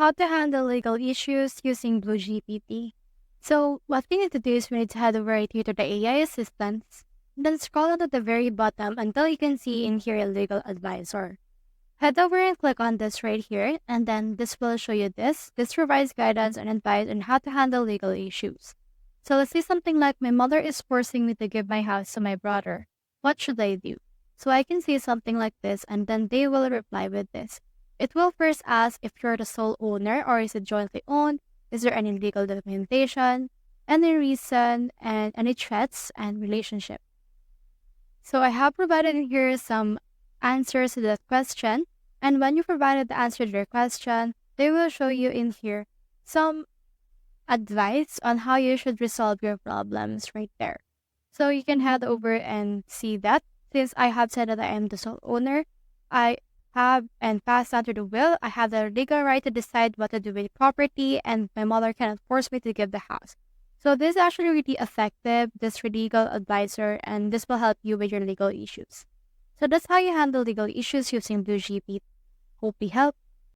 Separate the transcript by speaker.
Speaker 1: how to handle legal issues using BlueGPT. So what we need to do is we need to head over right here to the AI assistants, then scroll down to the very bottom until you can see in here a legal advisor. Head over and click on this right here, and then this will show you this. This provides guidance and advice on how to handle legal issues. So let's say something like, my mother is forcing me to give my house to my brother. What should I do? So I can say something like this, and then they will reply with this. It will first ask if you're the sole owner or is it jointly owned, is there any legal documentation, any reason, and any threats and relationship. So I have provided in here some answers to that question, and when you provided the answer to your question, they will show you in here some advice on how you should resolve your problems right there. So you can head over and see that. Since I have said that I am the sole owner, I have and passed on to the will, I have the legal right to decide what to do with property, and my mother cannot force me to give the house. So this is actually really effective, this legal advisor, and this will help you with your legal issues. So that's how you handle legal issues using BlueGPT. Hope we help.